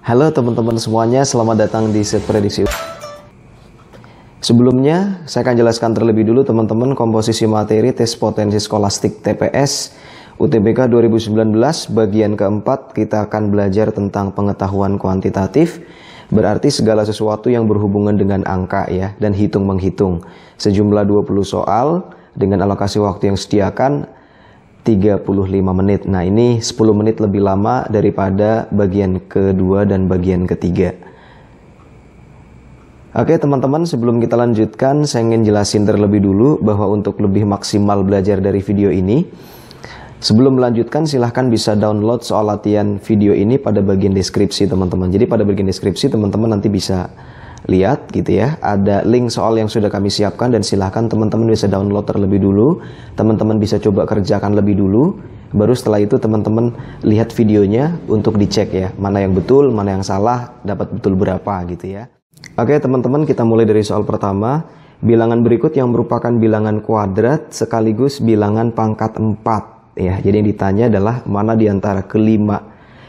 Halo teman-teman semuanya, selamat datang di Set Prediksi. Sebelumnya, saya akan jelaskan terlebih dulu teman-teman komposisi materi tes potensi skolastik TPS UTBK 2019 bagian keempat. Kita akan belajar tentang pengetahuan kuantitatif, berarti segala sesuatu yang berhubungan dengan angka ya, dan hitung-menghitung. Sejumlah 20 soal dengan alokasi waktu yang disediakan 35 menit. Nah, ini 10 menit lebih lama daripada bagian kedua dan bagian ketiga. Oke teman-teman, sebelum kita lanjutkan, saya ingin jelasin terlebih dulu bahwa untuk lebih maksimal belajar dari video ini, sebelum melanjutkan silahkan bisa download soal latihan video ini pada bagian deskripsi teman-teman. Jadi pada bagian deskripsi teman-teman nanti bisa lihat gitu ya, ada link soal yang sudah kami siapkan dan silahkan teman-teman bisa download terlebih dulu. Teman-teman bisa coba kerjakan lebih dulu, baru setelah itu teman-teman lihat videonya untuk dicek ya, mana yang betul, mana yang salah, dapat betul berapa gitu ya. Oke teman-teman, kita mulai dari soal pertama. Bilangan berikut yang merupakan bilangan kuadrat sekaligus bilangan pangkat 4 ya. Jadi yang ditanya adalah mana di antara kelima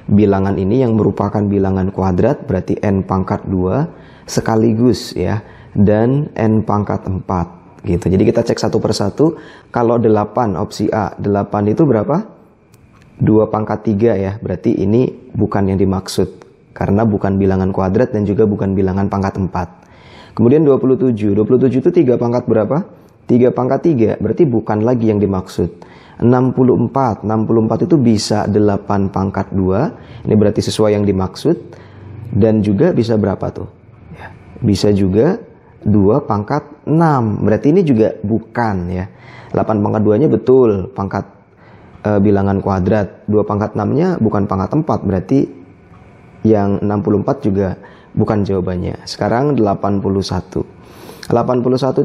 bilangan ini yang merupakan bilangan kuadrat, berarti n pangkat 2 sekaligus ya, dan n pangkat 4 gitu. Jadi kita cek satu persatu. Kalau 8 opsi A, 8 itu berapa? 2 pangkat 3 ya, berarti ini bukan yang dimaksud karena bukan bilangan kuadrat dan juga bukan bilangan pangkat 4. Kemudian 27 itu 3 pangkat berapa? 3 pangkat 3, berarti bukan lagi yang dimaksud. 64 itu bisa 8 pangkat 2, ini berarti sesuai yang dimaksud. Dan juga bisa berapa tuh? Bisa juga 2 pangkat 6, berarti ini juga bukan ya. 8 pangkat 2 nya betul pangkat bilangan kuadrat, 2 pangkat 6 nya bukan pangkat 4, berarti yang 64 juga bukan jawabannya. Sekarang 81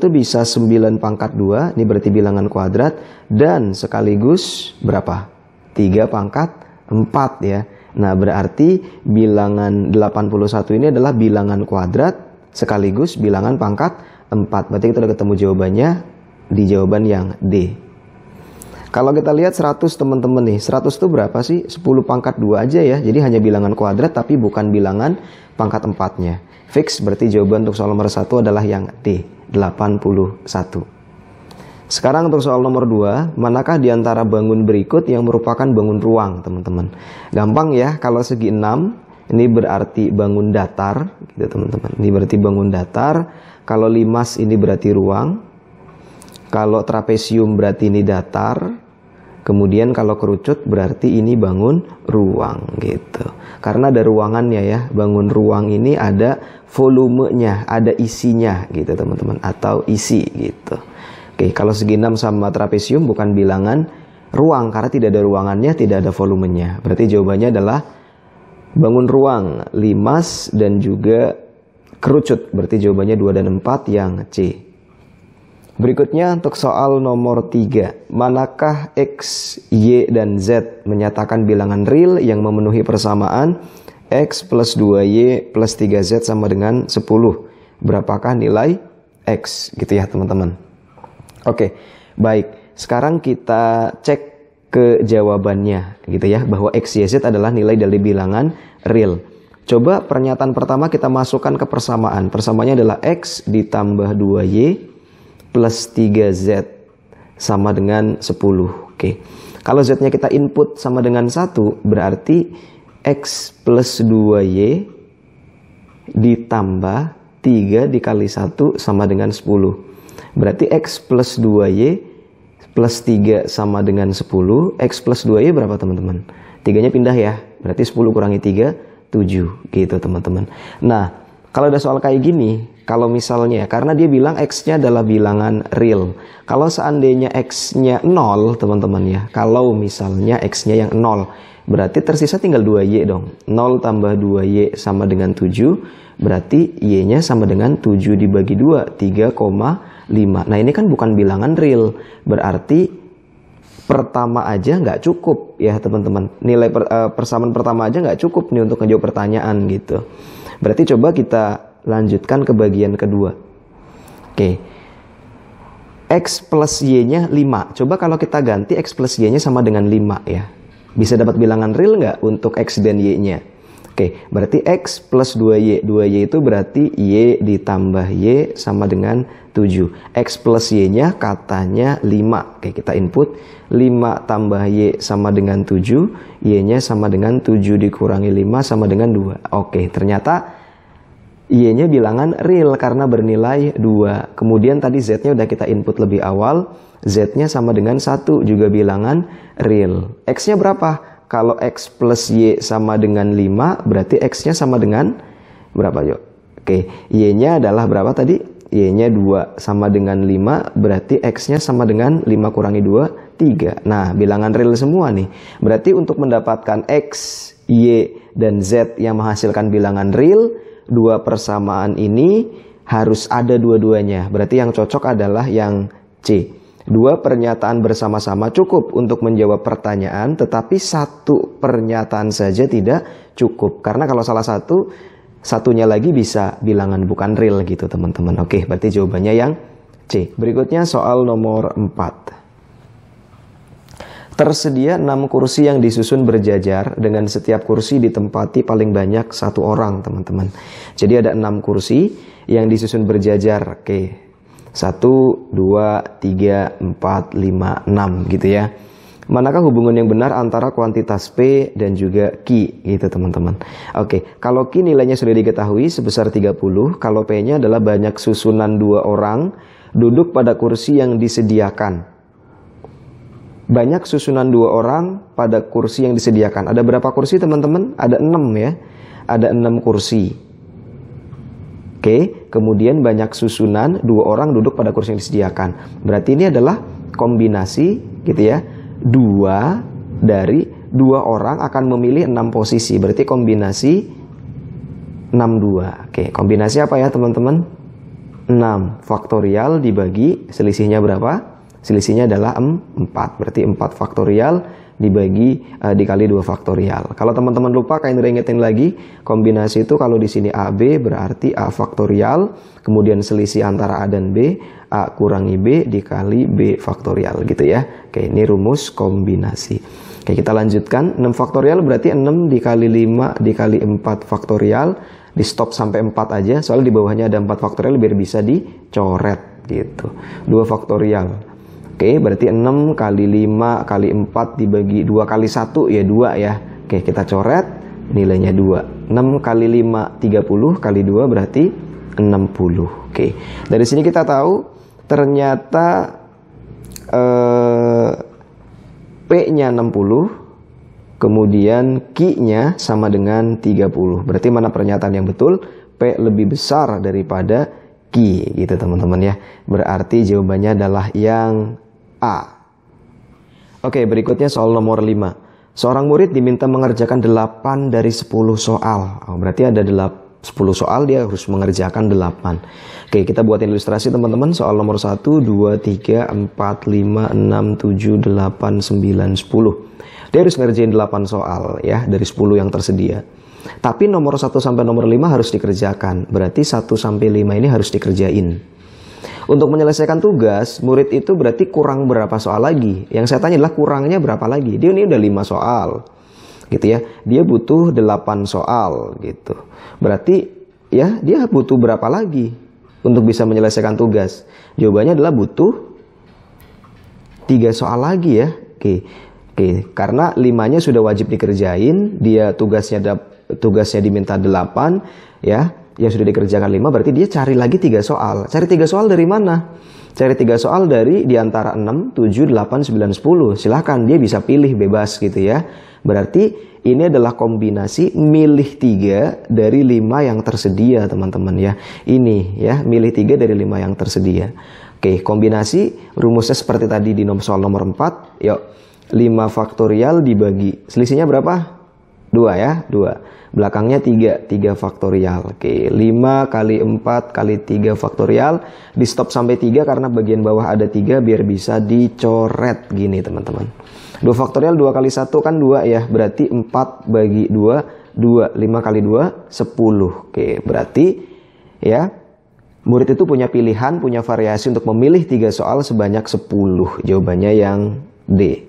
itu bisa 9 pangkat 2, ini berarti bilangan kuadrat, dan sekaligus berapa? 3 pangkat 4 ya. Nah berarti bilangan 81 ini adalah bilangan kuadrat sekaligus bilangan pangkat 4. Berarti kita udah ketemu jawabannya di jawaban yang D. Kalau kita lihat 100 teman-teman nih, 100 itu berapa sih? 10 pangkat 2 aja ya. Jadi hanya bilangan kuadrat tapi bukan bilangan pangkat 4-nya. Fix, berarti jawaban untuk soal nomor 1 adalah yang D, 81. Sekarang untuk soal nomor 2, manakah di antara bangun berikut yang merupakan bangun ruang teman-teman? Gampang ya, kalau segi 6 ini berarti bangun datar gitu teman-teman. Ini berarti bangun datar. Kalau limas ini berarti ruang. Kalau trapesium berarti ini datar. Kemudian kalau kerucut berarti ini bangun ruang gitu. Karena ada ruangannya ya. Bangun ruang ini ada volumenya, ada isinya gitu teman-teman, atau isi gitu. Oke, kalau segi 6 sama trapesium bukan bilangan ruang karena tidak ada ruangannya, tidak ada volumenya. Berarti jawabannya adalah bangun ruang, limas, dan juga kerucut. Berarti jawabannya 2 dan 4 yang C. Berikutnya untuk soal nomor 3. Manakah X, Y, dan Z menyatakan bilangan real yang memenuhi persamaan X plus 2Y plus 3Z sama dengan 10? Berapakah nilai X? Gitu ya teman-teman. Oke, baik. Sekarang kita cek ke jawabannya gitu ya, bahwa X, Y, Z adalah nilai dari bilangan real. Coba pernyataan pertama kita masukkan ke persamaan. Persamaannya adalah X ditambah 2Y plus 3Z sama dengan 10. Oke. Kalau Z-nya kita input sama dengan 1, berarti X plus 2Y ditambah 3 dikali 1 sama dengan 10. Berarti X plus 2Y plus 3 sama dengan 10. X plus 2Y berapa teman-teman? 3-nya pindah ya. Berarti 10 kurangi 3, 7. Gitu teman-teman. Nah, kalau ada soal kayak gini, kalau misalnya, karena dia bilang X-nya adalah bilangan real. Kalau seandainya X-nya 0 teman-teman ya. Kalau misalnya X-nya yang 0, berarti tersisa tinggal 2Y dong. 0 tambah 2Y sama dengan 7. Berarti Y-nya sama dengan 7 dibagi 2, 3,5. Nah ini kan bukan bilangan real. Berarti pertama aja nggak cukup ya teman-teman. Nilai persamaan pertama aja nggak cukup nih untuk menjawab pertanyaan gitu. Berarti coba kita lanjutkan ke bagian kedua. Oke. X plus Y-nya 5. Coba kalau kita ganti X plus Y-nya sama dengan 5 ya. Bisa dapat bilangan real nggak untuk X dan Y-nya? Oke, berarti X plus 2Y. 2Y itu berarti Y ditambah Y sama dengan 7. X plus Y-nya katanya 5. Oke, kita input 5 tambah Y sama dengan 7. Y-nya sama dengan 7 dikurangi 5 sama dengan 2. Oke, ternyata Y-nya bilangan real karena bernilai 2. Kemudian tadi Z-nya udah kita input lebih awal. Z-nya sama dengan 1, juga bilangan real. X-nya berapa? Kalau X plus Y sama dengan 5, berarti X-nya sama dengan berapa, yuk? Oke, Y-nya adalah berapa tadi? Y-nya 2 sama dengan 5, berarti X-nya sama dengan 5 kurangi 2, 3. Nah, bilangan real semua nih. Berarti untuk mendapatkan X, Y, dan Z yang menghasilkan bilangan real, dua persamaan ini harus ada dua-duanya. Berarti yang cocok adalah yang C. Dua pernyataan bersama-sama cukup untuk menjawab pertanyaan, tetapi satu pernyataan saja tidak cukup. Karena kalau salah satu, satunya lagi bisa bilangan bukan real gitu teman-teman. Oke, berarti jawabannya yang C. Berikutnya soal nomor 4. Tersedia 6 kursi yang disusun berjajar dengan setiap kursi ditempati paling banyak 1 orang teman-teman. Jadi ada 6 kursi yang disusun berjajar. Oke. 1, 2, 3, 4, 5, 6 gitu ya. Manakah hubungan yang benar antara kuantitas P dan juga Q gitu teman-teman. Oke, kalau Q nilainya sudah diketahui sebesar 30, kalau P-nya adalah banyak susunan 2 orang duduk pada kursi yang disediakan. Banyak susunan 2 orang pada kursi yang disediakan. Ada berapa kursi teman-teman? Ada 6 ya. Ada 6 kursi. Oke, kemudian banyak susunan 2 orang duduk pada kursi yang disediakan. Berarti ini adalah kombinasi gitu ya. 2 dari 2 orang akan memilih 6 posisi. Berarti kombinasi 62. Oke, kombinasi apa ya teman-teman? 6 faktorial dibagi selisihnya berapa? Selisihnya adalah 4. Berarti 4 faktorial dikali 2 faktorial. Kalau teman-teman lupa, kalian ingetin lagi, kombinasi itu kalau di sini AB berarti A faktorial, kemudian selisih antara A dan B, A kurangi B dikali B faktorial gitu ya. Oke, ini rumus kombinasi. Oke, kita lanjutkan. 6 faktorial berarti 6 dikali 5 dikali 4 faktorial. Di stop sampai 4 aja, soalnya di bawahnya ada 4 faktorial biar bisa dicoret gitu. 2 faktorial. Oke, berarti 6 kali 5 kali 4 dibagi 2 kali 1 ya 2 ya. Oke, kita coret nilainya 2. 6 kali 5 30 kali 2 berarti 60. Oke, dari sini kita tahu ternyata P-nya 60, kemudian Q-nya sama dengan 30. Berarti mana pernyataan yang betul? P lebih besar daripada Q gitu teman-teman ya. Berarti jawabannya adalah yang A. Oke, berikutnya soal nomor 5. Seorang murid diminta mengerjakan 8 dari 10 soal. Berarti ada 10 soal, dia harus mengerjakan 8. Oke, kita buatin ilustrasi teman-teman. Soal nomor 1, 2, 3, 4, 5, 6, 7, 8, 9, 10. Dia harus ngerjain 8 soal ya dari 10 yang tersedia. Tapi nomor 1 sampai nomor 5 harus dikerjakan. Berarti 1 sampai 5 ini harus dikerjain. Untuk menyelesaikan tugas, murid itu berarti kurang berapa soal lagi? Yang saya tanya adalah kurangnya berapa lagi? Dia ini udah 5 soal. Gitu ya. Dia butuh 8 soal gitu. Berarti ya dia butuh berapa lagi untuk bisa menyelesaikan tugas? Jawabannya adalah butuh 3 soal lagi ya. Oke, karena 5-nya sudah wajib dikerjain, dia tugasnya diminta 8 ya. Yang sudah dikerjakan 5, berarti dia cari lagi 3 soal. Cari 3 soal dari mana? Cari 3 soal dari diantara 6, 7, 8, 9, 10. Silahkan, dia bisa pilih bebas gitu ya. Berarti ini adalah kombinasi milih 3 dari 5 yang tersedia teman-teman ya. Ini ya, milih 3 dari 5 yang tersedia. Oke, kombinasi rumusnya seperti tadi di soal nomor 4. Yuk, 5 faktorial dibagi, selisihnya berapa? 2 ya, 2. Belakangnya 3 faktorial. Oke, 5 kali 4 kali 3 faktorial. Di stop sampai 3 karena bagian bawah ada 3 biar bisa dicoret gini teman-teman. 2 faktorial 2 kali 1 kan 2 ya. Berarti 4 bagi 2, 2. 5 kali 2, 10. Oke, berarti ya murid itu punya pilihan, punya variasi untuk memilih 3 soal sebanyak 10. Jawabannya yang D.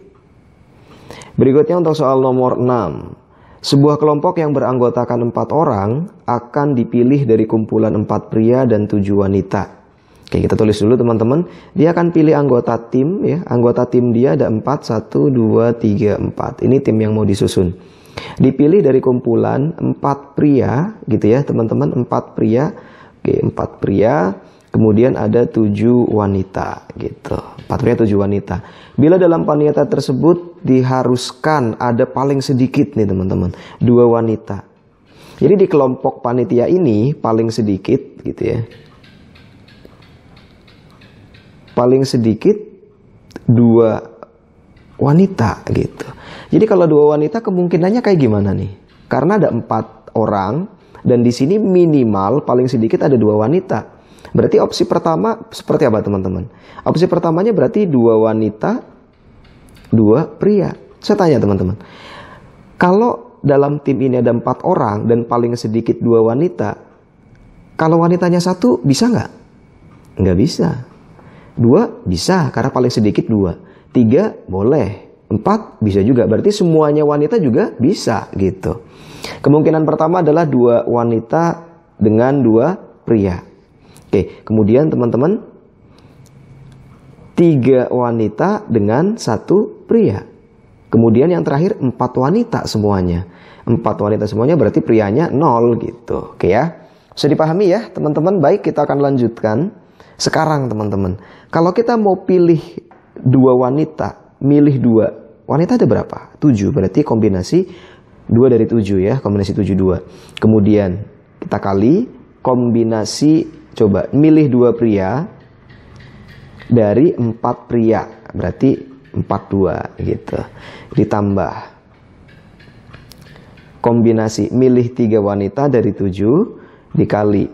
Berikutnya untuk soal nomor 6. Sebuah kelompok yang beranggotakan 4 orang akan dipilih dari kumpulan 4 pria dan 7 wanita. Oke, kita tulis dulu teman-teman. Dia akan pilih anggota tim ya. Anggota tim dia ada 4, 1, 2, 3, 4. Ini tim yang mau disusun. Dipilih dari kumpulan 4 pria gitu ya teman-teman. 4 pria. Oke, 4 pria. Kemudian ada 7 wanita gitu. 4 pria 7 wanita. Bila dalam panitia tersebut diharuskan ada paling sedikit nih teman-teman 2 wanita. Jadi di kelompok panitia ini paling sedikit gitu ya. Paling sedikit 2 wanita gitu. Jadi kalau 2 wanita kemungkinannya kayak gimana nih? Karena ada 4 orang dan di sini minimal paling sedikit ada 2 wanita. Berarti opsi pertama seperti apa teman-teman? Opsi pertamanya berarti 2 wanita, 2 pria. Saya tanya teman-teman, kalau dalam tim ini ada 4 orang dan paling sedikit 2 wanita, kalau wanitanya 1 bisa nggak? Nggak bisa. 2 bisa karena paling sedikit 2. 3 boleh. 4 bisa juga. Berarti semuanya wanita juga bisa gitu. Kemungkinan pertama adalah 2 wanita dengan 2 pria. Oke, kemudian teman-teman 3 wanita dengan 1 pria. Kemudian yang terakhir 4 wanita semuanya. 4 wanita semuanya berarti prianya 0 gitu. Oke ya. Bisa dipahami ya teman-teman? Baik, kita akan lanjutkan. Sekarang teman-teman, kalau kita mau pilih 2 wanita, milih 2. Wanita ada berapa? 7, berarti kombinasi 2 dari 7 ya. Kombinasi 7, 2. Kemudian kita kali kombinasi. Coba milih 2 pria dari 4 pria. Berarti 42 gitu. Ditambah kombinasi milih 3 wanita dari 7 dikali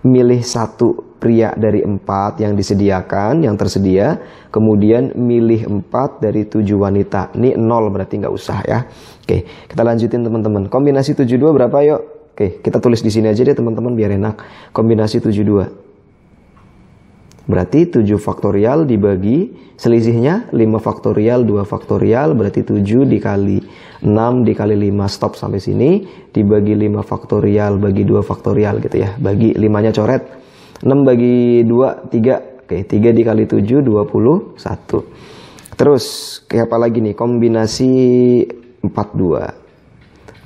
milih 1 pria dari 4 yang disediakan, yang tersedia. Kemudian milih 4 dari 7 wanita. Ini 0 berarti nggak usah ya. Oke, kita lanjutin teman-teman. Kombinasi 72 berapa yuk? Oke, kita tulis di sini aja deh teman-teman biar enak. Kombinasi 72. Berarti 7 faktorial dibagi selisihnya 5 faktorial, 2 faktorial. Berarti 7 dikali 6 dikali 5. Stop sampai sini. Dibagi 5 faktorial bagi 2 faktorial gitu ya. Bagi 5-nya coret. 6 bagi 2, 3. Oke, 3 dikali 7, 21. Terus, kayak apa lagi nih? Kombinasi 42.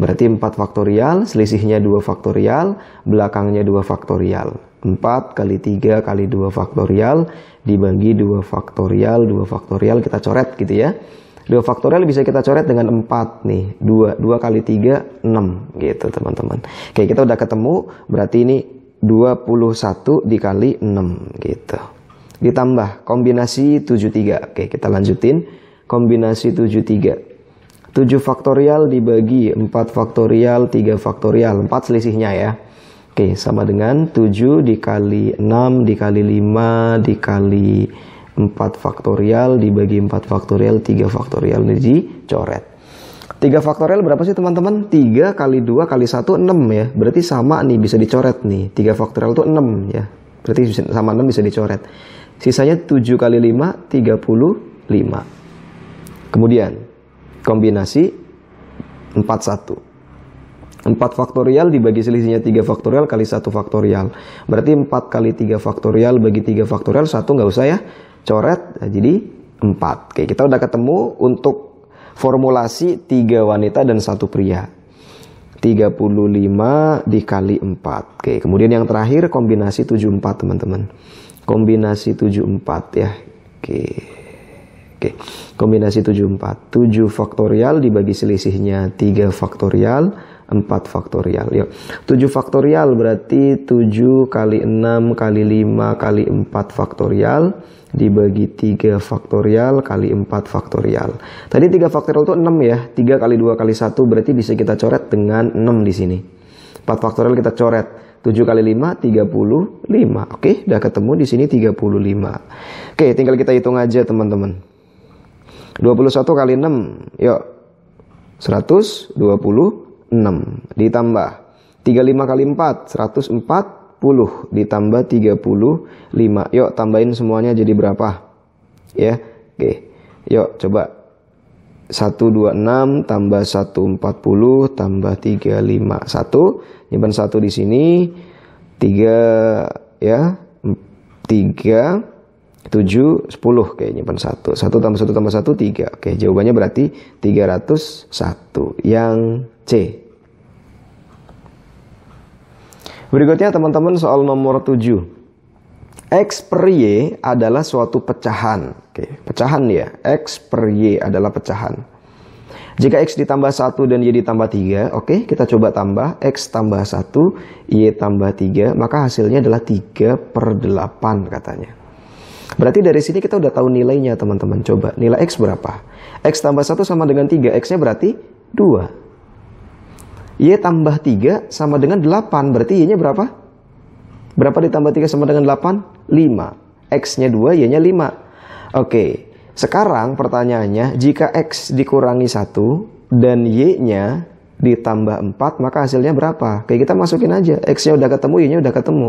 Berarti 4 faktorial, selisihnya 2 faktorial, belakangnya 2 faktorial. 4 kali 3 kali 2 faktorial, dibagi 2 faktorial, 2 faktorial, kita coret gitu ya. 2 faktorial bisa kita coret dengan 4 nih. 2 kali 3, 6 gitu teman-teman. Oke, kita udah ketemu, berarti ini 21 dikali 6 gitu. Ditambah kombinasi 73. Oke, kita lanjutin. Kombinasi 73. 7 faktorial dibagi 4 faktorial, 3 faktorial. 4 selisihnya ya. Oke, sama dengan 7 dikali 6 dikali 5 dikali 4 faktorial dibagi 4 faktorial, 3 faktorial. Ini dicoret. 3 faktorial berapa sih teman-teman? 3 kali 2 kali 1, 6 ya. Berarti sama nih, bisa dicoret nih. 3 faktorial itu 6 ya. Berarti sama 6 bisa dicoret. Sisanya 7 kali 5, 35. Kemudian kombinasi 41. 4 faktorial dibagi selisihnya 3 faktorial kali 1 faktorial. Berarti 4 kali 3 faktorial bagi 3 faktorial, 1 nggak usah ya. Coret, nah jadi 4. Oke, kita udah ketemu untuk formulasi 3 wanita dan 1 pria. 35 dikali 4. Oke, kemudian yang terakhir kombinasi 74 teman-teman. Kombinasi 74 ya. Oke, kombinasi 74. 7 faktorial dibagi selisihnya 3 faktorial, 4 faktorial. Yuk, 7 faktorial berarti 7 kali 6 kali 5 kali 4 faktorial dibagi 3 faktorial kali 4 faktorial. Tadi 3 faktorial itu 6 ya. 3 kali 2 kali 1 berarti bisa kita coret dengan 6 di sini. 4 faktorial kita coret. 7 kali 5, 35. Oke, udah ketemu di sini 35. Oke, tinggal kita hitung aja teman-teman. 21 kali 6, yuk. 126. Ditambah 35 kali 4, 140. Ditambah 35. Yuk, tambahin semuanya jadi berapa? Ya, oke. Yuk, coba. 126 tambah 140 tambah 351. Nyimpan 1 di sini. 3 ya. 3 7 10. Oke, nyimpan 1. 1 tambah 1 tambah 1 3. Oke, jawabannya berarti 301 yang C. Berikutnya teman-teman soal nomor 7. X per Y adalah suatu pecahan. Oke, pecahan ya. X per Y adalah pecahan. Jika X ditambah 1 dan Y ditambah 3, oke, kita coba tambah. X tambah 1, Y tambah 3, maka hasilnya adalah 3/8 katanya. Berarti dari sini kita udah tahu nilainya teman-teman. Coba, nilai X berapa? X tambah 1 sama dengan 3, X-nya berarti 2. Y tambah 3 sama dengan 8, berarti Y-nya berapa? Berapa ditambah 3 sama dengan 8? 5. X-nya 2, Y-nya 5. Oke, sekarang pertanyaannya, jika X dikurangi 1 dan Y-nya ditambah 4, maka hasilnya berapa? Kayak kita masukin aja, X-nya udah ketemu, Y-nya udah ketemu.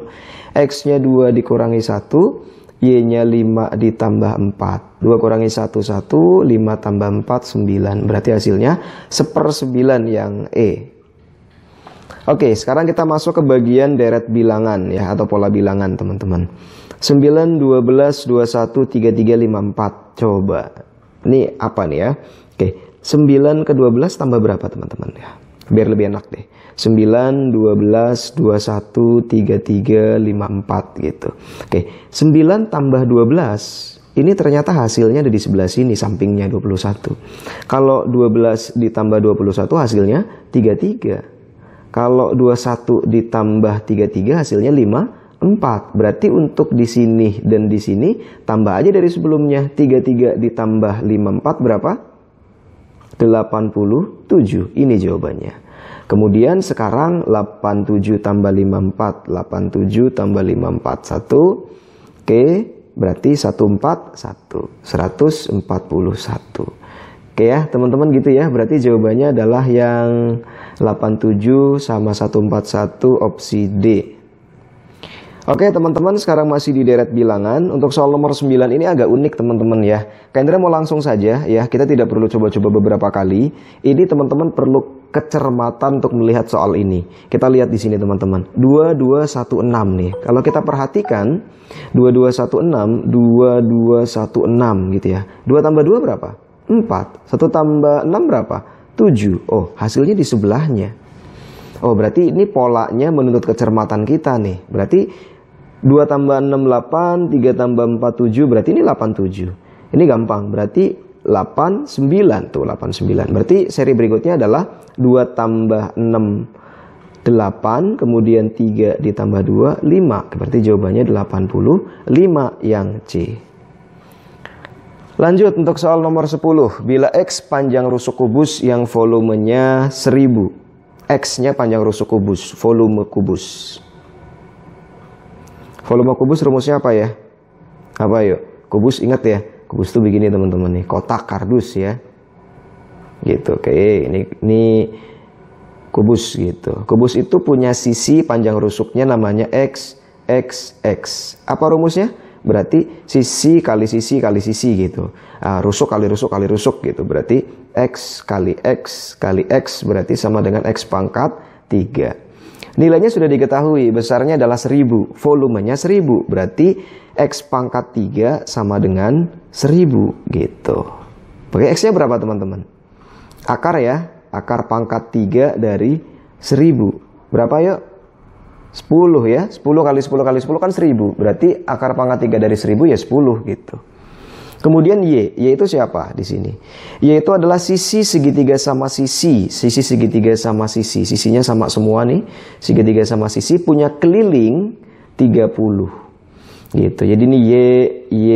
X-nya 2 dikurangi 1, Y-nya 5 ditambah 4. 2 kurangi 1, 1, 5 tambah 4, 9. Berarti hasilnya 1/9 yang E. Oke, sekarang kita masuk ke bagian deret bilangan ya, atau pola bilangan teman-teman. 9, 12, 21, 33, 54. Coba, ini apa nih ya? Oke, 9 ke 12 tambah berapa teman-teman ya? Biar lebih enak deh. 9, 12, 21, 33, 54 gitu. Oke, 9 tambah 12. Ini ternyata hasilnya ada di sebelah sini, sampingnya 21. Kalau 12 ditambah 21 hasilnya 33. Kalau 21 ditambah 33 hasilnya 54. Berarti untuk di sini dan di sini tambah aja dari sebelumnya. 33 ditambah 54 berapa? 87. Ini jawabannya. Kemudian sekarang 87 tambah 54. 87 tambah 54 1. Oke, berarti 141. 141. Oke ya teman-teman gitu ya. Berarti jawabannya adalah yang 87 sama 141 opsi D. Oke teman-teman, sekarang masih di deret bilangan. Untuk soal nomor 9 ini agak unik teman-teman ya. Kak Indra mau langsung saja ya. Kita tidak perlu coba-coba beberapa kali. Ini teman-teman perlu kecermatan untuk melihat soal ini. Kita lihat di sini teman-teman. 2216 nih. Kalau kita perhatikan 2216, 2216 gitu ya. 2 tambah 2 berapa? 4. 1 tambah 6 berapa? 7. Oh, hasilnya di sebelahnya. Oh, berarti ini polanya menuntut kecermatan kita nih. Berarti 2 tambah 6 8, 3 tambah 4 7, berarti ini 87. Ini gampang, berarti 89 tuh, 89. Berarti seri berikutnya adalah 2 tambah 6 8, kemudian 3 ditambah 2 5. Berarti jawabannya 85 yang C. Lanjut untuk soal nomor 10. Bila X panjang rusuk kubus yang volumenya 1000. X-nya panjang rusuk kubus, volume kubus. Volume kubus rumusnya apa ya? Apa yuk? Kubus ingat ya? Kubus tuh begini teman-teman nih, kotak kardus ya. Gitu. Oke, ini kubus gitu. Kubus itu punya sisi panjang rusuknya namanya X, X, X. Apa rumusnya? Berarti sisi kali sisi kali sisi gitu. Rusuk kali rusuk kali rusuk gitu. Berarti X kali X kali X berarti sama dengan X pangkat 3. Nilainya sudah diketahui, besarnya adalah 1000, volumenya 1000. Berarti X pangkat 3 sama dengan 1000 gitu. Oke, X-nya berapa teman-teman? Akar ya, akar pangkat 3 dari 1000. Berapa yuk? 10 ya, 10 kali 10 kali 10 kan 1000. Berarti akar pangkat 3 dari 1000 ya 10 gitu. Kemudian Y itu siapa di sini? Y itu adalah sisi segitiga sama sisi. Sisi segitiga sama sisi. Sisinya sama semua nih. Segitiga sama sisi punya keliling 30. Gitu. Jadi ini Y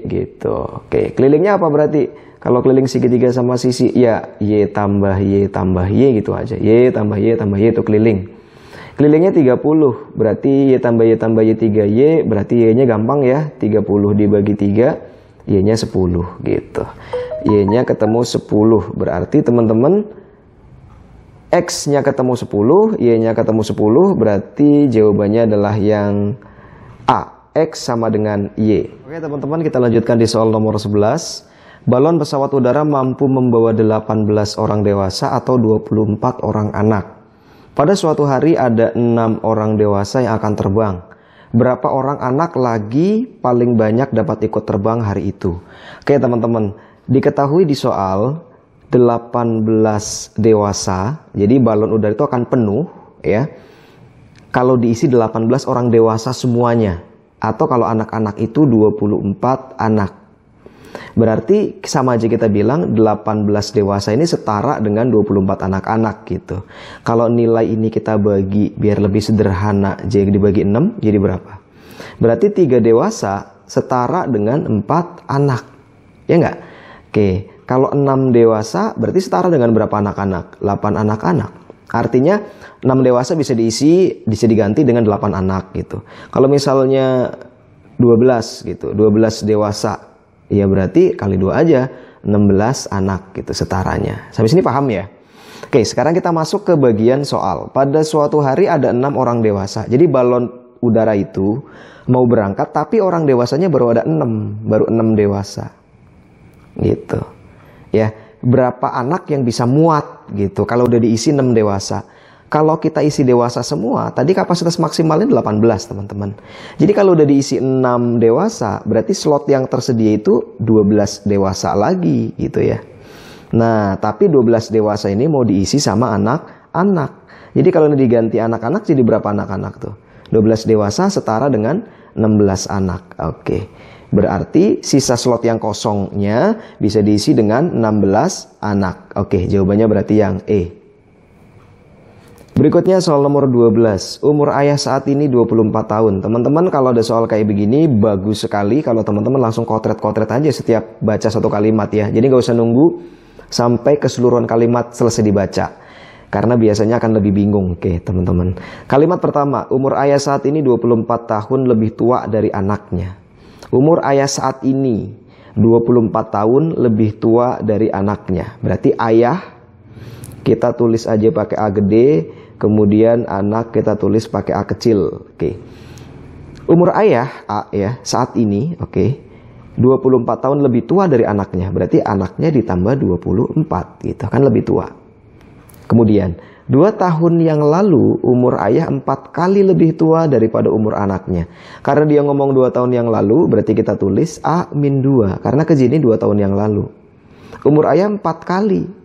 gitu. Oke, kelilingnya apa berarti? Kalau keliling segitiga sama sisi ya Y tambah Y gitu aja. Y tambah Y itu keliling. Kelilingnya 30, berarti Y tambah Y 3Y, berarti Y-nya gampang ya, 30 dibagi 3, Y-nya 10 gitu. Y-nya ketemu 10, berarti teman-teman X-nya ketemu 10, Y-nya ketemu 10, berarti jawabannya adalah yang A, X sama dengan Y. Oke teman-teman, kita lanjutkan di soal nomor 11. Balon pesawat udara mampu membawa 18 orang dewasa atau 24 orang anak. Pada suatu hari ada 6 orang dewasa yang akan terbang. Berapa orang anak lagi paling banyak dapat ikut terbang hari itu? Oke teman-teman, diketahui di soal 18 dewasa, jadi balon udara itu akan penuh ya. Kalau diisi 18 orang dewasa semuanya, atau kalau anak-anak itu 24 anak. Berarti sama aja kita bilang 18 dewasa ini setara dengan 24 anak-anak gitu. Kalau nilai ini kita bagi biar lebih sederhana, jadi dibagi 6 jadi berapa? Berarti 3 dewasa setara dengan 4 anak. Ya enggak? Oke, kalau 6 dewasa berarti setara dengan berapa anak-anak? 8 anak-anak. Artinya 6 dewasa bisa diganti dengan 8 anak gitu. Kalau misalnya 12 gitu, 12 dewasa, ya berarti kali 2 aja, 16 anak gitu setaranya. Sampai sini paham ya? Oke, sekarang kita masuk ke bagian soal. Pada suatu hari ada 6 orang dewasa. Jadi balon udara itu mau berangkat, tapi orang dewasanya baru ada 6. Baru 6 dewasa. Gitu. Ya, berapa anak yang bisa muat gitu kalau udah diisi 6 dewasa. Kalau kita isi dewasa semua, tadi kapasitas maksimalnya 18 teman-teman. Jadi kalau udah diisi 6 dewasa, berarti slot yang tersedia itu 12 dewasa lagi gitu ya. Nah, tapi 12 dewasa ini mau diisi sama anak-anak. Jadi kalau ini diganti anak-anak jadi berapa anak-anak tuh? 12 dewasa setara dengan 16 anak. Oke. Berarti sisa slot yang kosongnya bisa diisi dengan 16 anak. Oke, jawabannya berarti yang E. Berikutnya soal nomor 12. Umur ayah saat ini 24 tahun. Teman-teman kalau ada soal kayak begini bagus sekali kalau teman-teman langsung kotret-kotret aja setiap baca satu kalimat ya. Jadi nggak usah nunggu sampai keseluruhan kalimat selesai dibaca. Karena biasanya akan lebih bingung. Oke teman-teman. Kalimat pertama, umur ayah saat ini 24 tahun lebih tua dari anaknya. Umur ayah saat ini 24 tahun lebih tua dari anaknya. Berarti ayah kita tulis aja pakai A gede. Kemudian anak kita tulis pakai A kecil. Oke. Umur ayah A ya saat ini, oke. 24 tahun lebih tua dari anaknya. Berarti anaknya ditambah 24 gitu kan lebih tua. Kemudian 2 tahun yang lalu umur ayah 4 kali lebih tua daripada umur anaknya. Karena dia ngomong 2 tahun yang lalu, berarti kita tulis A-2 karena kejadian 2 tahun yang lalu. Umur ayah 4 kali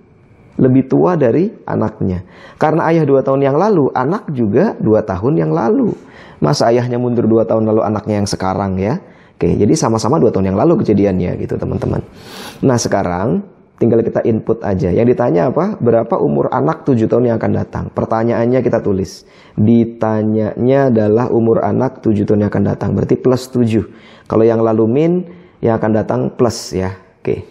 lebih tua dari anaknya. Karena ayah 2 tahun yang lalu, anak juga 2 tahun yang lalu. Masa ayahnya mundur 2 tahun lalu, anaknya yang sekarang ya. Oke, jadi sama-sama 2 tahun yang lalu kejadiannya gitu teman-teman. Nah sekarang tinggal kita input aja. Yang ditanya apa? Berapa umur anak 7 tahun yang akan datang? Pertanyaannya kita tulis. Ditanyanya adalah umur anak 7 tahun yang akan datang. Berarti plus 7. Kalau yang lalu min, yang akan datang plus ya. Oke.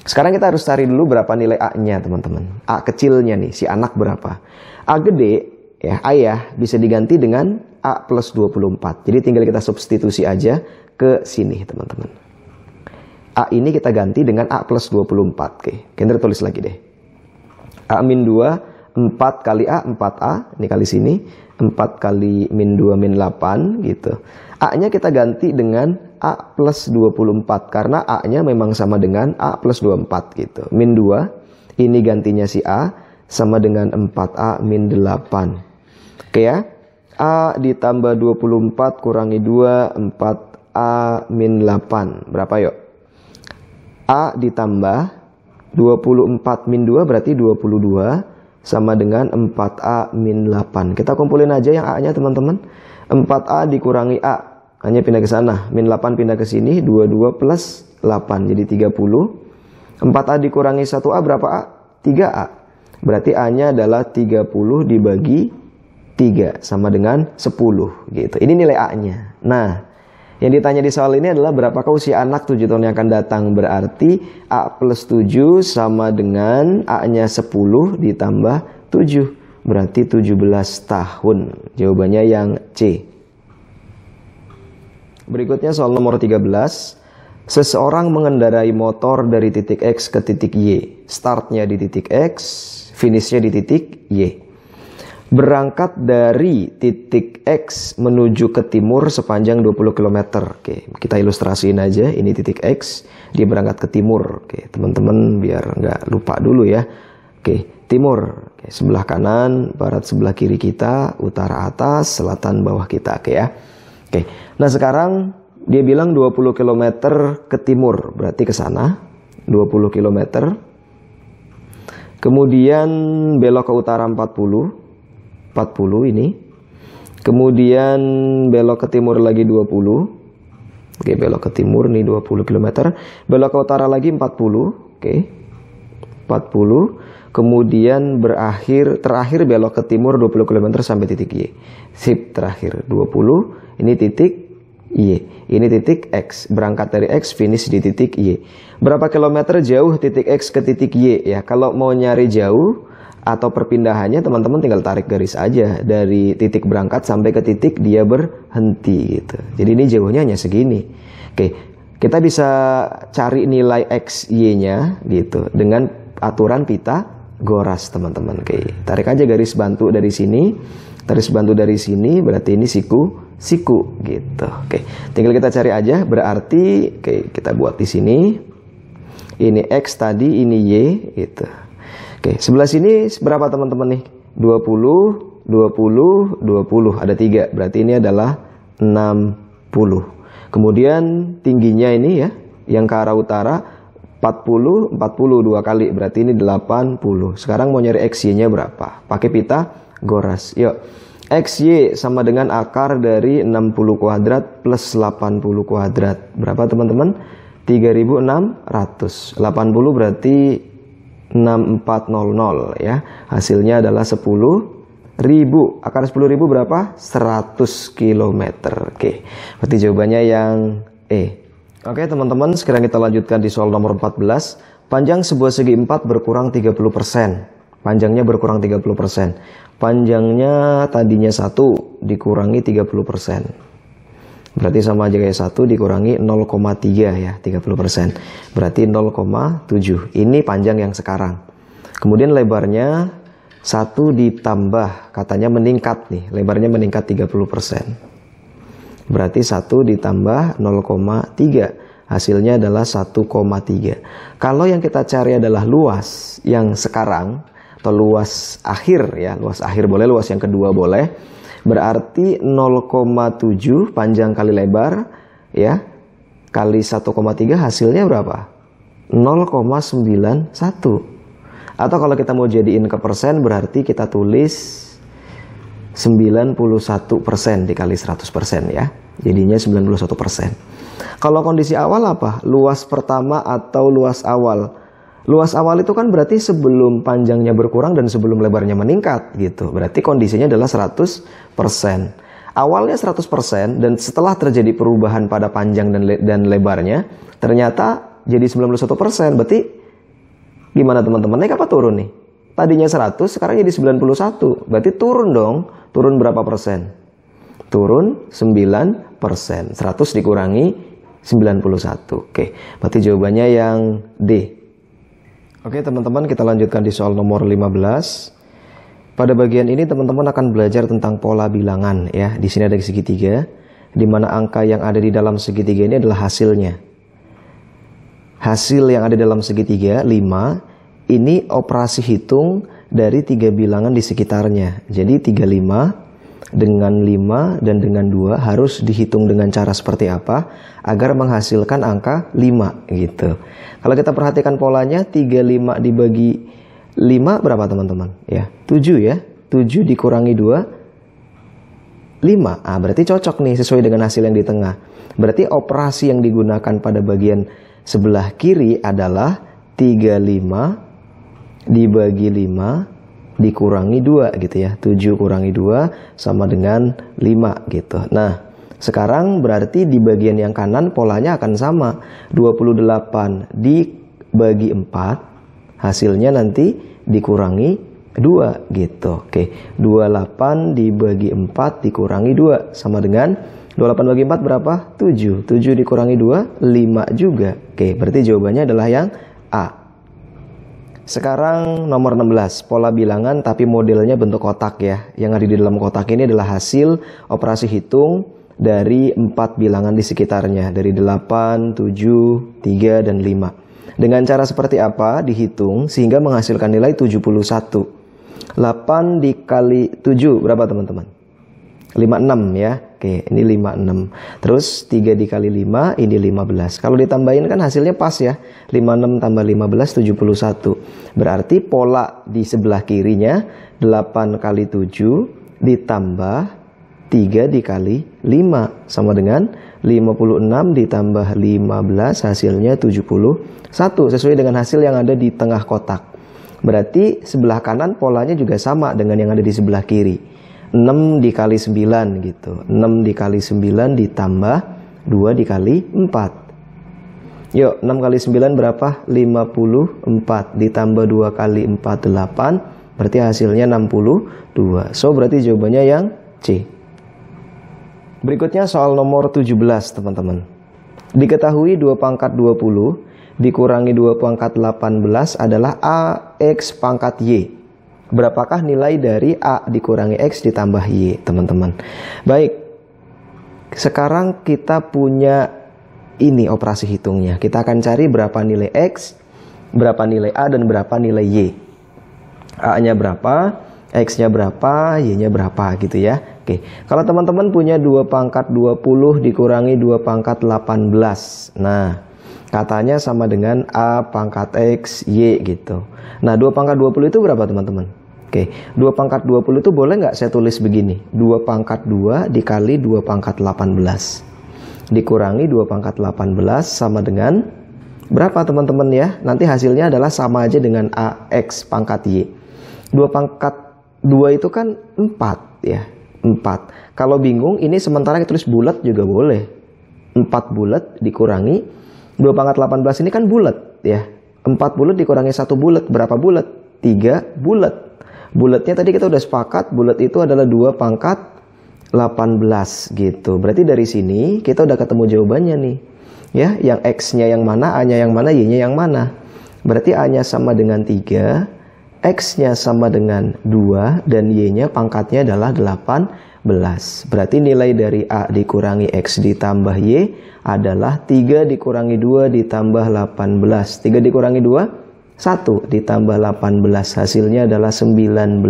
Sekarang kita harus cari dulu berapa nilai A-nya teman-teman. A kecilnya nih, si anak berapa. A gede, ya ayah bisa diganti dengan A plus 24. Jadi tinggal kita substitusi aja ke sini teman-teman. A ini kita ganti dengan A plus 24. Oke, kita tulis lagi deh. A-2, 4 kali A, 4A. Ini kali sini. 4 kali min 2, min 8 gitu. A-nya kita ganti dengan A plus 24 karena A-nya memang sama dengan A plus 24 gitu. Min 2, ini gantinya si A sama dengan 4A min 8. Oke ya. A ditambah 24 kurangi 2, 4A min 8. Berapa yuk? A ditambah 24 min 2 berarti 22 sama dengan 4A min 8. Kita kumpulin aja yang A-nya teman-teman. 4A dikurangi A. Hanya pindah ke sana, min 8 pindah ke sini, 22 plus 8, jadi 30. 4A dikurangi 1A berapa A? 3A. Berarti A-nya adalah 30 dibagi 3, sama dengan 10 gitu. Ini nilai A-nya. Nah, yang ditanya di soal ini adalah berapakah usia anak 7 tahun yang akan datang. Berarti A plus 7 sama dengan A-nya 10 ditambah 7. Berarti 17 tahun. Jawabannya yang C. Berikutnya soal nomor 13. Seseorang mengendarai motor dari titik X ke titik Y. Startnya di titik X, finishnya di titik Y. berangkat dari titik X menuju ke timur sepanjang 20 km. Oke, kita ilustrasiin aja. Ini titik X, dia berangkat ke timur. Oke, teman-teman biar nggak lupa dulu ya. Oke, timur. Oke, sebelah kanan, barat sebelah kiri kita, utara atas, selatan bawah kita. Oke ya. Oke, nah sekarang dia bilang 20 km ke timur, berarti ke sana. 20 km. Kemudian belok ke utara 40 ini, kemudian belok ke timur lagi 20. Oke, belok ke timur nih 20 km, belok ke utara lagi 40. Oke, 40, kemudian terakhir belok ke timur 20 km sampai titik Y. Sip, terakhir 20, ini titik Y, ini titik X, berangkat dari X, finish di titik Y. Berapa kilometer jauh titik X ke titik Y ya? Kalau mau nyari jauh atau perpindahannya, teman-teman tinggal tarik garis aja dari titik berangkat sampai ke titik dia berhenti gitu. Jadi ini jauhnya hanya segini. Oke, kita bisa cari nilai X, Y-nya gitu dengan aturan Pythagoras, teman-teman. Oke, tarik aja garis bantu dari sini, garis bantu dari sini, berarti ini siku gitu. Oke, tinggal kita cari aja. Berarti oke, kita buat di sini. Ini X tadi, ini Y gitu. Oke, sebelah sini berapa teman-teman nih? 20, 20, 20. Ada 3. Berarti ini adalah 60. Kemudian tingginya ini ya, yang ke arah utara 40, 40 2 kali. Berarti ini 80. Sekarang mau nyari XY-nya berapa? Pakai Pythagoras. Yuk. XY sama dengan akar dari 60 kuadrat plus 80 kuadrat. Berapa teman-teman? 3600. 80 berarti 6400 ya. Hasilnya adalah 10.000. Akar 10.000 berapa? 100 km. Oke. Berarti jawabannya yang E. Oke, teman-teman, sekarang kita lanjutkan di soal nomor 14. Panjang sebuah segi 4 berkurang 30%. Panjangnya berkurang 30%. Panjangnya tadinya 1 dikurangi 30%. Berarti sama aja kayak 1 dikurangi 0,3 ya, 30%. Berarti 0,7. Ini panjang yang sekarang. Kemudian lebarnya 1 ditambah, katanya meningkat nih. Lebarnya meningkat 30%. Berarti 1 ditambah 0,3. Hasilnya adalah 1,3. Kalau yang kita cari adalah luas yang sekarang, atau luas akhir ya. Luas akhir boleh, luas yang kedua boleh. Berarti 0,7 panjang kali lebar ya kali 1,3 hasilnya berapa? 0,91. Atau kalau kita mau jadiin ke persen berarti kita tulis 91% dikali 100% ya. Jadinya 91%. Kalau kondisi awal apa? Luas pertama atau luas awal? Luas awal itu kan berarti sebelum panjangnya berkurang dan sebelum lebarnya meningkat gitu. Berarti kondisinya adalah 100%. Awalnya 100% dan setelah terjadi perubahan pada panjang dan lebarnya ternyata jadi 91%. Berarti gimana teman-teman? Naik apa turun nih? Tadinya 100 sekarang jadi 91. Berarti turun dong. Turun berapa persen? Turun 9%. 100 dikurangi 91. Oke, berarti jawabannya yang D. Oke teman-teman, kita lanjutkan di soal nomor 15. Pada bagian ini teman-teman akan belajar tentang pola bilangan ya. Di sini ada segitiga, di mana angka yang ada di dalam segitiga ini adalah hasilnya. Hasil yang ada dalam segitiga 5, ini operasi hitung dari 3 bilangan di sekitarnya. Jadi 35 dengan 5 dan dengan 2 harus dihitung dengan cara seperti apa agar menghasilkan angka 5 gitu. Kalau kita perhatikan polanya 35 dibagi 5 berapa teman-teman? Ya, 7 ya. 7 dikurangi 2 5. Ah, berarti cocok nih sesuai dengan hasil yang di tengah. Berarti operasi yang digunakan pada bagian sebelah kiri adalah 35 dibagi 5 dikurangi 2 gitu ya. 7 kurangi 2 sama dengan 5 gitu. Nah, sekarang berarti di bagian yang kanan polanya akan sama. 28 dibagi 4 hasilnya nanti dikurangi 2 gitu. Oke, 28 dibagi 4 dikurangi 2 sama dengan 28 bagi 4 berapa? 7. 7 dikurangi 2 5 juga. Oke, berarti jawabannya adalah yang A. sekarang nomor 16, pola bilangan tapi modelnya bentuk kotak ya. Yang ada di dalam kotak ini adalah hasil operasi hitung dari 4 bilangan di sekitarnya, dari 8, 7, 3, dan 5. Dengan cara seperti apa dihitung sehingga menghasilkan nilai 71. 8 dikali 7 berapa teman-teman? 56 ya. Oke, ini 56. Terus 3 dikali 5 ini 15. Kalau ditambahin kan hasilnya pas ya. 56 tambah 15 71. Berarti pola di sebelah kirinya 8 kali 7 ditambah 3 dikali 5 sama dengan 56 ditambah 15 hasilnya 71 sesuai dengan hasil yang ada di tengah kotak. Berarti sebelah kanan polanya juga sama dengan yang ada di sebelah kiri. 6 dikali 9 gitu. 6 dikali 9 ditambah 2 dikali 4. Yuk, 6 kali 9 berapa? 54 ditambah 2 kali 4 8. Berarti hasilnya 62. So, berarti jawabannya yang C. Berikutnya soal nomor 17 teman-teman. Diketahui 2 pangkat 20 dikurangi 2 pangkat 18 adalah AX pangkat Y. Berapakah nilai dari A dikurangi X ditambah Y teman-teman? Baik, sekarang kita punya ini operasi hitungnya. Kita akan cari berapa nilai X, berapa nilai A, dan berapa nilai Y. A-nya berapa, X-nya berapa, Y-nya berapa gitu ya. Oke, kalau teman-teman punya 2 pangkat 20 dikurangi 2 pangkat 18. Nah, katanya sama dengan A pangkat X, Y gitu. Nah, 2 pangkat 20 itu berapa teman-teman? Oke, 2 pangkat 20 itu boleh nggak saya tulis begini? 2 pangkat 2 dikali 2 pangkat 18. Dikurangi 2 pangkat 18 sama dengan berapa teman-teman ya? Nanti hasilnya adalah sama aja dengan AX pangkat Y. 2 pangkat 2 itu kan 4 ya. 4. Kalau bingung ini sementara kita tulis bulat juga boleh. 4 bulat dikurangi 2 pangkat 18 ini kan bulat ya. 4 bulat dikurangi 1 bulat berapa bulat? 3 bulat. Bulatnya tadi kita udah sepakat, bulat itu adalah 2 pangkat 18 gitu. Berarti dari sini kita udah ketemu jawabannya nih. Ya, yang X-nya yang mana, A-nya yang mana, Y-nya yang mana. Berarti A-nya sama dengan 3, X-nya sama dengan 2, dan Y-nya pangkatnya adalah 18. Berarti nilai dari A dikurangi X ditambah Y adalah 3 dikurangi 2 ditambah 18. 3 dikurangi 2, 1 ditambah 18. Hasilnya adalah 19.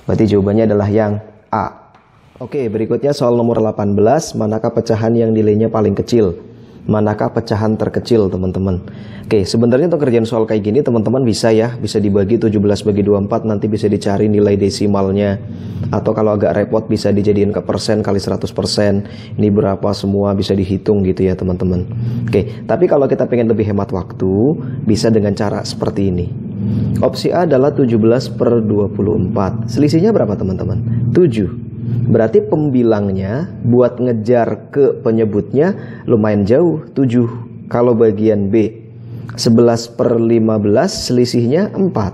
Berarti jawabannya adalah yang A. Oke, berikutnya soal nomor 18. Manakah pecahan yang nilainya paling kecil? Manakah pecahan terkecil teman-teman? Oke, sebenarnya untuk kerjaan soal kayak gini teman-teman bisa ya, bisa dibagi 17 bagi 24, nanti bisa dicari nilai desimalnya. Atau kalau agak repot bisa dijadiin ke persen kali 100%. Ini berapa semua bisa dihitung gitu ya teman-teman. Oke, tapi kalau kita pengen lebih hemat waktu, bisa dengan cara seperti ini. Opsi A adalah 17/24. Selisihnya berapa teman-teman? 7. Berarti pembilangnya buat ngejar ke penyebutnya lumayan jauh, 7. Kalau bagian B 11/15 selisihnya 4.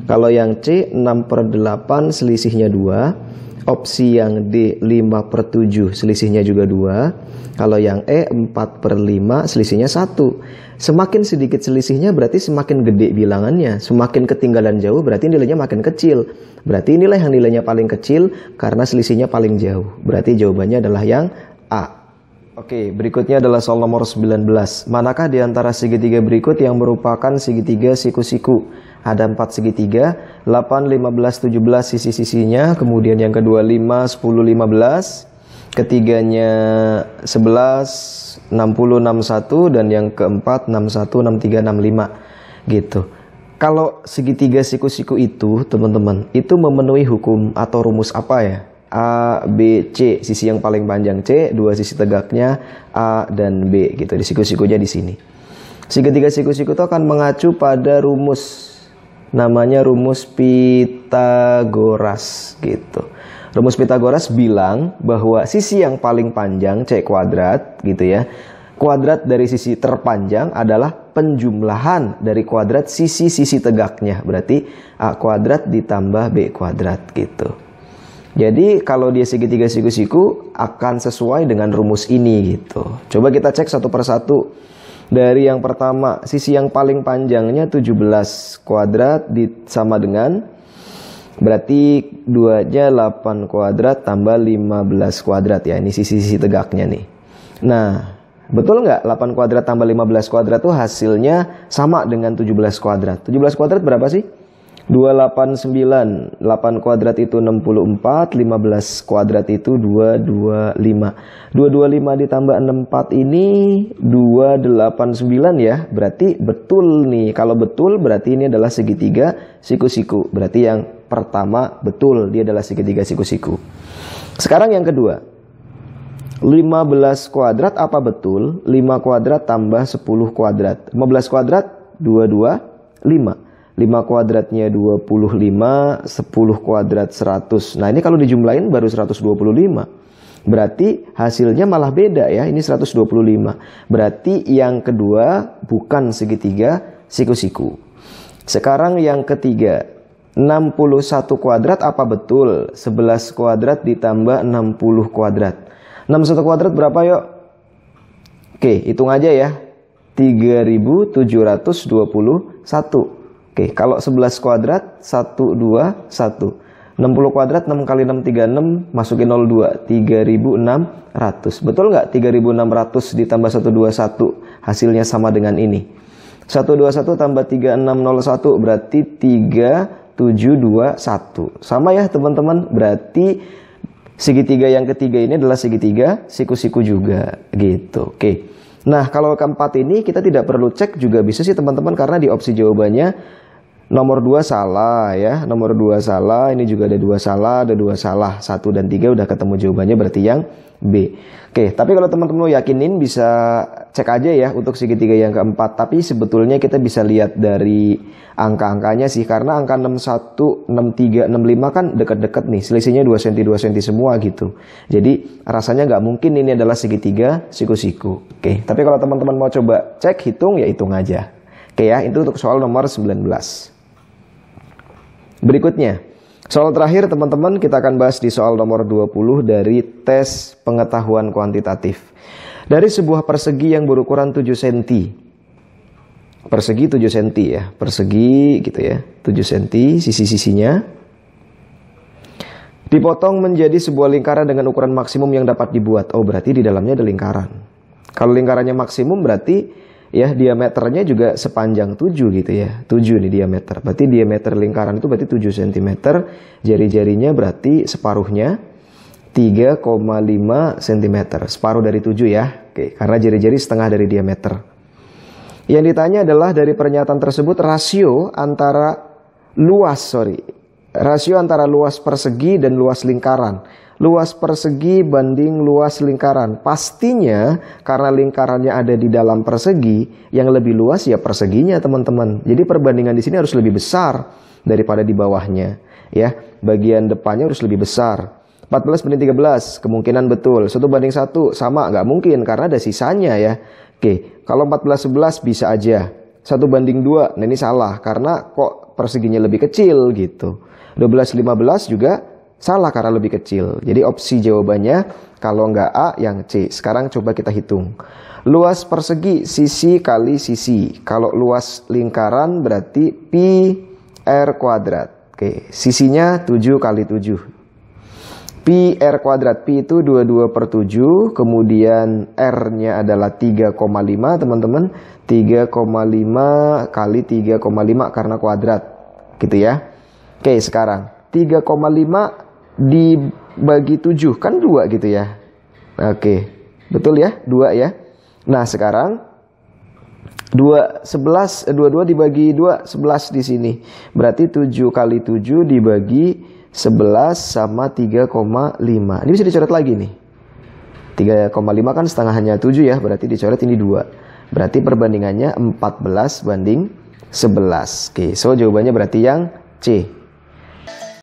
Kalau yang C 6/8 selisihnya 2. Opsi yang D 5/7 selisihnya juga 2. Kalau yang E 4/5 selisihnya 1. Semakin sedikit selisihnya berarti semakin gede bilangannya. Semakin ketinggalan jauh berarti nilainya makin kecil. Berarti inilah yang nilainya paling kecil karena selisihnya paling jauh. Berarti jawabannya adalah yang A. Oke, berikutnya adalah soal nomor 19. Manakah di antara segitiga berikut yang merupakan segitiga siku-siku? Ada 4 segitiga, 8, 15, 17 sisi-sisinya. Kemudian yang kedua 5, 10, 15. Ketiganya 11, 60, 61. Dan yang keempat 61, 63, 65. Gitu. Kalau segitiga siku-siku itu teman-teman, itu memenuhi hukum atau rumus apa ya? A, B, C, sisi yang paling panjang C, 2 sisi tegaknya A dan B gitu. Di siku-sikunya di sini. Segitiga siku-siku itu akan mengacu pada rumus, namanya rumus Pitagoras gitu. Rumus Pitagoras bilang bahwa sisi yang paling panjang C kuadrat gitu ya. Kuadrat dari sisi terpanjang adalah penjumlahan dari kuadrat sisi-sisi tegaknya. Berarti A kuadrat ditambah B kuadrat gitu. Jadi kalau dia segitiga siku-siku akan sesuai dengan rumus ini gitu. Coba kita cek satu persatu. Dari yang pertama, sisi yang paling panjangnya 17 kuadrat sama dengan, berarti 2-nya 8 kuadrat tambah 15 kuadrat ya. Ini sisi-sisi tegaknya nih. Nah, betul nggak 8 kuadrat tambah 15 kuadrat tuh hasilnya sama dengan 17 kuadrat. 17 kuadrat berapa sih? 289. 8 kuadrat itu 64, 15 kuadrat itu 225. 225 ditambah 64 ini 289 ya. Berarti betul nih. Kalau betul berarti ini adalah segitiga siku-siku. Berarti yang pertama betul, dia adalah segitiga siku-siku. Sekarang yang kedua. 15 kuadrat apa betul? 5 kuadrat tambah 10 kuadrat. 15 kuadrat 225. 5 kuadratnya 25, 10 kuadrat 100. Nah ini kalau dijumlahin baru 125. Berarti hasilnya malah beda ya, ini 125. Berarti yang kedua bukan segitiga siku-siku. Sekarang yang ketiga, 61 kuadrat apa betul? 11 kuadrat ditambah 60 kuadrat. 61 kuadrat berapa yuk? Oke, hitung aja ya. 3721. Oke, kalau 11 kuadrat 1, 2, 1. 60 kuadrat 6 kali 6, 36, masukin 02, 3600. Betul nggak? 3600 ditambah 121, hasilnya sama dengan ini. 121 tambah 3601 berarti 3721. Sama ya teman-teman, berarti segitiga yang ketiga ini adalah segitiga siku-siku juga gitu. Oke. Nah, kalau keempat ini kita tidak perlu cek juga bisa sih teman-teman, karena di opsi jawabannya nomor 2 salah ya. Nomor 2 salah, ini juga ada 2 salah, ada 2 salah. 1 dan 3 udah ketemu jawabannya, berarti yang B. Oke, tapi kalau teman-teman yakinin bisa cek aja ya untuk segitiga yang keempat. Tapi sebetulnya kita bisa lihat dari angka-angkanya sih, karena angka 61, 63, 65 kan dekat-dekat nih. Selisihnya 2 cm 2 cm semua gitu. Jadi rasanya nggak mungkin ini adalah segitiga siku-siku. Oke, tapi kalau teman-teman mau coba cek hitung ya hitung aja. Oke ya, itu untuk soal nomor 19. Berikutnya, soal terakhir teman-teman, kita akan bahas di soal nomor 20 dari tes pengetahuan kuantitatif. Dari sebuah persegi yang berukuran 7 cm. Persegi 7 cm ya, persegi gitu ya, 7 cm sisi-sisinya. Dipotong menjadi sebuah lingkaran dengan ukuran maksimum yang dapat dibuat. Oh, berarti di dalamnya ada lingkaran. Kalau lingkarannya maksimum berarti ya diameternya juga sepanjang 7 gitu ya. 7 nih diameter. Berarti diameter lingkaran itu berarti 7 cm. Jari-jarinya berarti separuhnya 3,5 cm. Separuh dari 7 ya. Oke, karena jari-jari setengah dari diameter. Yang ditanya adalah dari pernyataan tersebut rasio antara luas persegi dan luas lingkaran. Luas persegi banding luas lingkaran. Pastinya karena lingkarannya ada di dalam persegi, yang lebih luas ya perseginya teman-teman. Jadi perbandingan di sini harus lebih besar daripada di bawahnya. Ya, bagian depannya harus lebih besar. 14 banding 13, kemungkinan betul. 1 banding 1, sama, nggak mungkin karena ada sisanya ya. Oke, kalau 14 11 bisa aja. 1 banding 2, nah ini salah karena kok perseginya lebih kecil gitu. 12 15 juga salah karena lebih kecil. Jadi opsi jawabannya kalau nggak A yang C. Sekarang coba kita hitung. Luas persegi sisi kali sisi. Kalau luas lingkaran berarti pi r kuadrat. Oke, sisinya 7 kali 7. Pi r kuadrat. Pi itu 22/7. Kemudian R-nya adalah 3,5 teman-teman. 3,5 kali 3,5 karena kuadrat. Gitu ya. Oke, sekarang 3,5 dibagi 7 kan 2 gitu ya. Oke, betul ya, 2 ya. Nah sekarang 22 dibagi 2 11 di sini. Berarti 7 kali 7 dibagi 11 sama 3,5. Ini bisa dicoret lagi nih. 3,5 kan setengahnya 7 ya, berarti dicoret ini 2. Berarti perbandingannya 14 banding 11. Oke, so jawabannya berarti yang C.